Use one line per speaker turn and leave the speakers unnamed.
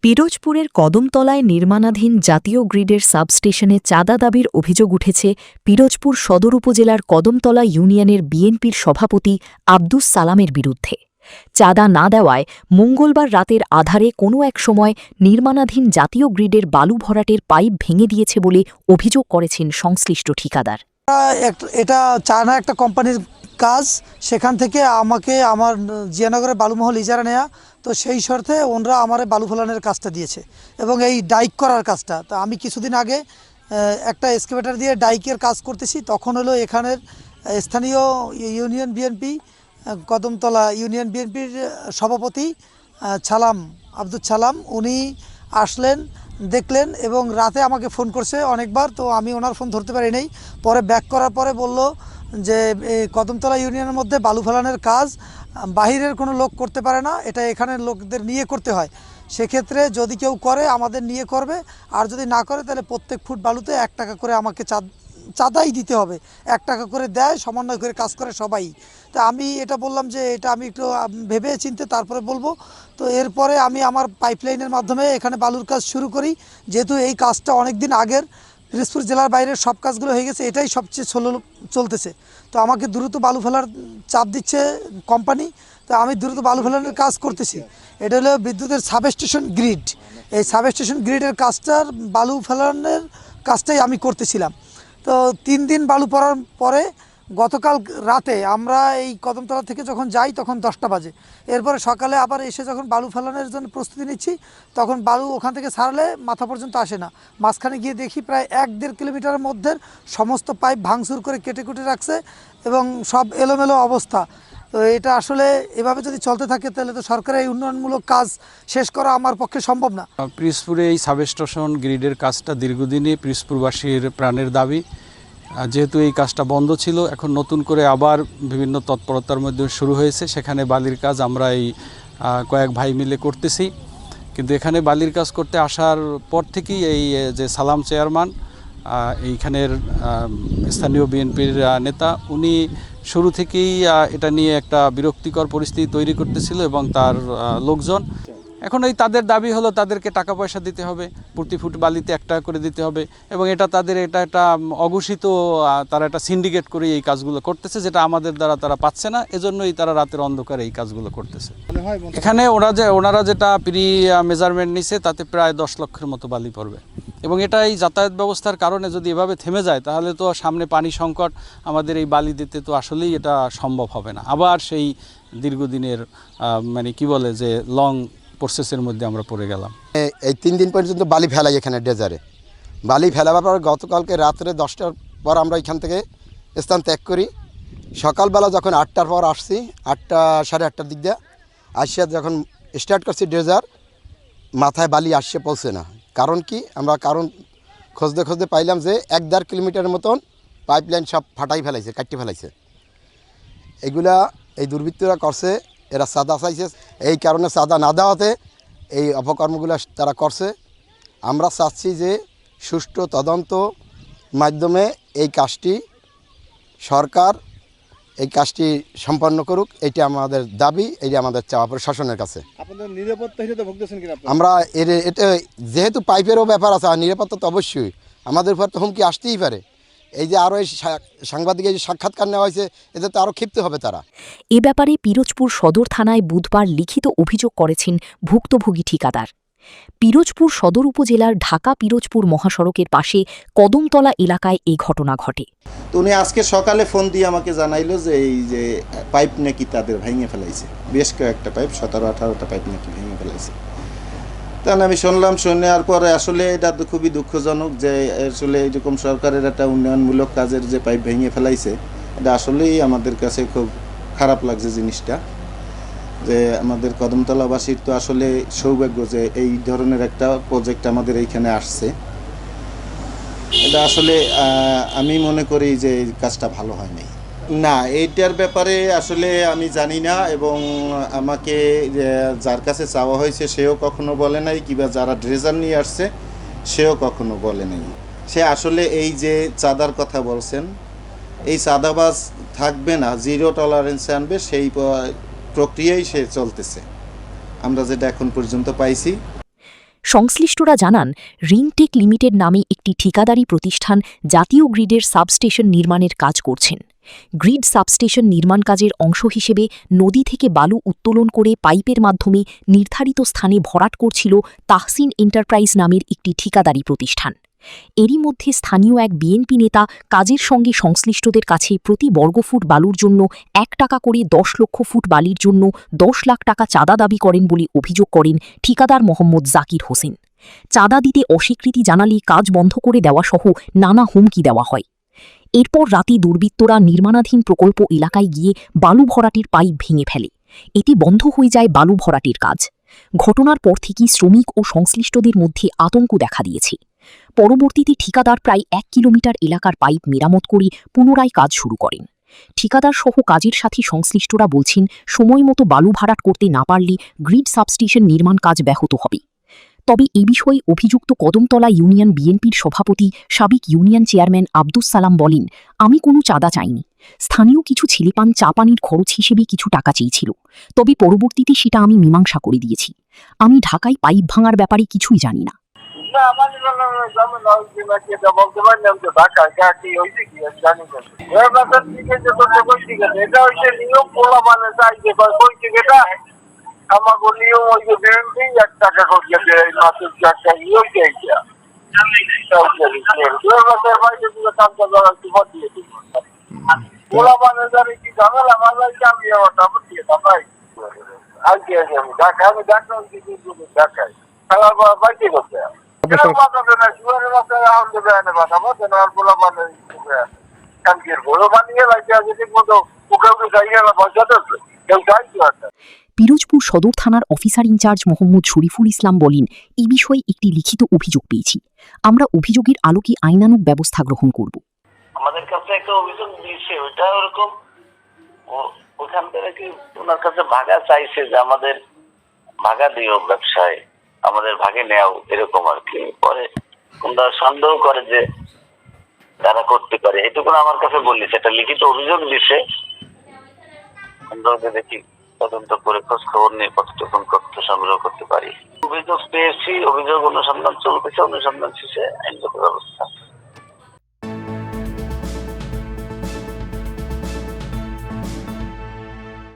পিরোজপুরের কদমতলায় নির্মাণাধীন জাতীয় গ্রিডের সাবস্টেশনে চাঁদা দাবির অভিযোগ উঠেছে পিরোজপুর সদর উপজেলার কদমতলা ইউনিয়নের বিএনপির সভাপতি আব্দুস সালামের বিরুদ্ধে। চাঁদা না দেওয়ায় মঙ্গলবার রাতের আধারে কোনো এক সময় নির্মাণাধীন জাতীয় গ্রিডের বালু ভরাটের পাইপ ভেঙে দিয়েছে বলে অভিযোগ করেছেন সংশ্লিষ্ট ঠিকাদার।
এটা চায়না একটা কোম্পানির কাজ, সেখান থেকে আমাকে আমার জিয়ানগরের বালুমহল ইজারা নেয়া, তো সেই শর্তে ওনরা আমার বালু ফেলানোর কাজটা দিয়েছে এবং এই ডাইক করার কাজটা। তো আমি কিছুদিন আগে একটা এক্সকেভেটর দিয়ে ডাইকের কাজ করতেছি, তখন হলো এখানের স্থানীয় ইউনিয়ন বিএনপি কদমতলা ইউনিয়ন বিএনপির সভাপতি আব্দুল সালাম উনি আসলেন, দেখলেন এবং রাতে আমাকে ফোন করছে অনেকবার, তো আমি ওনার ফোন ধরতে পারি নাই। পরে ব্যাক করার পরে বলল যে কদমতলা ইউনিয়নের মধ্যে বালু ফেলানোর কাজ বাহিরের কোনো লোক করতে পারে না, এটা এখানের লোকদের নিয়ে করতে হয়। সেক্ষেত্রে যদি কেউ করে আমাদের নিয়ে করবে, আর যদি না করে তাহলে প্রত্যেক ফুট বালুতে 1 টাকা করে আমাকে চাঁদাই দিতে হবে। 1 টাকা করে দেয়, সমন্বয় করে কাজ করে সবাই। তা আমি এটা বললাম যে এটা আমি একটু ভেবে চিনতে তারপরে বলবো। তো এরপরে আমি আমার পাইপলাইনের মাধ্যমে এখানে বালুর কাজ শুরু করি। যেহেতু এই কাজটা অনেক দিন আগের, পিরোজপুর জেলার বাইরের সব কাজগুলো হয়ে গেছে, এটাই সবচেয়ে চলতেছে। তো আমাকে দ্রুত বালু ফেলার চাপ দিচ্ছে কোম্পানি, তো আমি দ্রুত বালু ফেলানোর কাজ করতেছি। এটা হলো বিদ্যুতের সাবস্টেশন গ্রিড, এই সাবস্টেশন গ্রিডের কাজটার বালু ফেলানোর কাজটাই আমি করতেছিলাম। তো 3 দিন বালু পড়ার পরে গতকাল রাতে আমরা এই কদমতলা থেকে যখন যাই তখন 10টা বাজে। এরপরে সকালে আবার এসে যখন বালু ফেলানোর জন্য প্রস্তুতি নিচ্ছি, তখন বালু ওখান থেকে ছাড়লে মাথা পর্যন্ত আসে না। মাঝখানে গিয়ে দেখি প্রায় 1-1.5 কিলোমিটারের মধ্যে সমস্ত পাইপ ভাঙচুর করে কেটে কুটে রাখছে এবং সব এলোমেলো অবস্থা। তো এটা আসলে এভাবে যদি চলতে থাকে তাহলে তো সরকারের এই উন্নয়নমূলক কাজ শেষ করা আমার পক্ষে সম্ভব না।
পিরোজপুরে এই সাবস্টেশন গ্রিডের কাজটা দীর্ঘদিনই পিরোজপুরবাসীর প্রাণের দাবি। যেহেতু এই কাজটা বন্ধ ছিল, এখন নতুন করে আবার বিভিন্ন তৎপরতার মধ্যে শুরু হয়েছে। সেখানে বালির কাজ আমরা এই কয়েক ভাই মিলে করতেছি। কিন্তু এখানে বালির কাজ করতে আসার পর থেকেই এই যে সালাম চেয়ারম্যান, এইখানের স্থানীয় বিএনপির নেতা, উনি শুরু থেকেই এটা নিয়ে একটা বিরক্তিকর পরিস্থিতি তৈরি করতেছিল এবং তার লোকজন। এখন এই তাদের দাবি হলো তাদেরকে টাকা পয়সা দিতে হবে, প্রতি ফুট বালিতে 1 টাকা করে দিতে হবে এবং এটা একটা অঘোষিত, তারা একটা সিন্ডিকেট করে এই কাজগুলো করতেছে, যেটা আমাদের দ্বারা তারা পাচ্ছে না। এজন্যই তারা রাতের অন্ধকারে এই কাজগুলো করতেছে। এখানে ওনারা যেটা মেজারমেন্ট নিছে তাতে প্রায় 10 লক্ষের মতো বালি পড়বে এবং এটা এই যাতায়াত ব্যবস্থার কারণে যদি এভাবে থেমে যায় তাহলে তো সামনে পানি সংকট, আমাদের এই বালি দিতে তো আসলেই এটা সম্ভব হবে না। আবার সেই দীর্ঘদিনের মানে কি বলে যে লং প্রসেসের মধ্যে আমরা পড়ে গেলাম।
এই 3 দিন পর্যন্ত বালি ফেলাই এখানে ডেজারে। বালি ফেলাবার পর গতকালকে রাত্রে 10টার পর আমরা এখান থেকে স্থান ত্যাগ করি। সকালবেলা যখন 8টার পর আসছি, 8টা সাড়ে 8টার দিক দিয়ে আসিয়া যখন স্টার্ট করছি ডেজার, মাথায় বালি আসছে পৌঁছে না। কারণ কি, আমরা কারণ খুঁজতে পাইলাম যে 1-1.5 কিলোমিটারের মতন পাইপলাইন সব ফাটাই ফেলাইছে, কাটি ফেলাইছে। এগুলা এই দুর্বৃত্তরা করছে, এরা চাঁদা চাইছে, এই কারণে চাঁদা না দেওয়াতে এই অপকর্মগুলো তারা করছে। আমরা চাচ্ছি যে সুষ্ঠু তদন্ত মাধ্যমে এই কাজটি সরকার এই কাজটি সম্পন্ন করুক, এটি আমাদের দাবি, এটি আমাদের চাওয়া প্রশাসনের কাছে। আমরা এটা যেহেতু পাইপেরও ব্যাপার আছে, আর নিরাপত্তা তো অবশ্যই আমাদের উপর তো হুমকি আসতেই পারে। এই যে আরও এই সাংবাদিকের যে সাক্ষাৎকার নেওয়া হয়েছে, এতে তো আরও ক্ষিপ্ত হবে তারা।
এ ব্যাপারে পিরোজপুর সদর থানায় বুধবার লিখিত অভিযোগ করেছেন ভুক্তভোগী ঠিকাদার। পিরোজপুর সদর উপজেলার ঢাকা পিরোজপুর মহাসড়কের পাশে কদমতলা এলাকায় এই ঘটনা ঘটে।
তো উনি আজকে সকালে ফোন দিয়ে আমাকে জানাইলো যে এই যে পাইপ নাকি তাদের ভেঙে ফেলাইছে, বেশ কয়েকটা পাইপ, 17-18টা পাইপ নাকি ভেঙে ফেলাইছে। তখন আমি শোনার পরে আসলে এটা তো খুবই দুঃখজনক যে আসলে এরকম সরকারের একটা উন্নয়নমূলক কাজের যে পাইপ ভেঙে ফেলাইছে, এটা আসলেই আমাদের কাছে খুব খারাপ লাগছে জিনিসটা। যে আমাদের কদমতলাবাসীর তো আসলে সৌভাগ্য যে এই ধরনের একটা প্রজেক্ট আমাদের এইখানে আসছে। এটা আসলে আমি মনে করি যে এই কাজটা ভালো হয়নি। না, এইটার ব্যাপারে আসলে আমি জানি না এবং আমাকে যার কাছে চাওয়া হয়েছে সেও কখনো বলে নাই, কিংবা যারা ড্রেজার নিয়ে আসছে সেও কখনো বলে নাই। সে আসলে এই যে চাঁদার কথা বলছেন, এই চাঁদাবাজ থাকবে না, জিরো টলারেন্সে আনবে, সেই প্রক্রিয়াই সে চলতেছে, আমরা যেটা এখন পর্যন্ত পাইছি।
সংশ্লিষ্টরা জানান রিংটেক লিমিটেড নামে একটি ঠিকাদারি প্রতিষ্ঠান জাতীয় গ্রিডের সাবস্টেশন নির্মাণের কাজ করছেন। গ্রিড সাবস্টেশন নির্মাণ কাজের অংশ হিসেবে নদী থেকে বালু উত্তোলন করে পাইপের মাধ্যমে নির্ধারিত স্থানে ভরাট করছিল তাহসিন এন্টারপ্রাইজ নামের একটি ঠিকাদারি প্রতিষ্ঠান। এরই মধ্যে স্থানীয় এক বিএনপি নেতা কাজের সঙ্গে সংশ্লিষ্টদের কাছে প্রতি বর্গফুট বালুর জন্য ১ টাকা করে ১০ লক্ষ ফুট বালির জন্য ১০ লাখ টাকা চাঁদা দাবি করেন বলে অভিযোগ করেন ঠিকাদার মোহাম্মদ জাকির হোসেন। চাঁদা দিতে অস্বীকৃতি জানালে কাজ বন্ধ করে দেওয়াসহ নানা হুমকি দেওয়া হয়। এরপর রাতে দুর্বৃত্তরা নির্মাণাধীন প্রকল্প এলাকায় গিয়ে বালু ভরাটের পাইপ ভেঙে ফেলে। এতে বন্ধ হয়ে যায় বালু ভরাটের কাজ। ঘটনার পর থেকেই শ্রমিক ও সংশ্লিষ্টদের মধ্যে আতঙ্ক দেখা দিয়েছে। পরবর্তীতে ঠিকাদার প্রায় ১ কিলোমিটার এলাকার পাইপ মেরামত করে পুনরায় কাজ শুরু করেন। ঠিকাদার সহ কাজের সাথে সংশ্লিষ্টরা বলছেন, সময়মতো বালু ভরাট করতে না পারলে গ্রিড সাবস্টেশন নির্মাণ কাজ ব্যাহত হবে। তবে এ বিষয়ে অভিযুক্ত কদমতলা ইউনিয়ন বিএনপির সভাপতি সাবেক ইউনিয়ন চেয়ারম্যান আব্দুস সালাম বলেন, আমি কোনো চাঁদা চাইনি। স্থানীয় কিছু ছেলেপান চা পানির খরচ হিসেবে কিছু টাকা চেয়েছিল, তবে পরবর্তীতে সেটা আমি মীমাংসা করে দিয়েছি। আমি ঢাকায় পাইপ ভাঙার ব্যাপারে কিছুই জানি না।
আমাকে নিয়ম ওই যে বিএনপি ১ টাকা করে দেয় মাসের টাকা ইয়ে দিয়ে ওরা মানে জানি কি ঝামেলা মাঝাই আমি আমার তারপর দিয়ে ভাই আজকে আমি ঢাকা আমি ঢাকায় ঢাকায় খেলার পর বাইকে করতে
পিরোজপুর সদর থানার অফিসার ইনচার্জ মোহাম্মদ শরীফুল ইসলাম বলেন, এই বিষয়ে একটি লিখিত অভিযোগ পেয়েছি। আমরা অভিযোগের আলোকে আইনানুগ ব্যবস্থা গ্রহণ করব।
আমাদের কাছে একটা অভিযোগ দিয়েছে, ওইটা ওরকম ওখান থেকে কি ওনার কাছে ভাগা চাইছে যে আমাদের ভাগা দিও ব্যবসায়, আমাদের ভাগে নেও, এরকম আর কি। পরে তোমরা সন্দেহ করে যে তারা করতে পারে, এটুকু আমার কাছে বলিস। একটা লিখিত অভিযোগ দিছে, আমরা দেখি তদন্ত করে খোঁজ খবর নিয়ে কতটুকু তথ্য সংগ্রহ করতে পারি। অভিযোগ পেয়েছি, অভিযোগ অনুসন্ধান চলতেছে, অনুসন্ধান শেষে আইনগত ব্যবস্থা।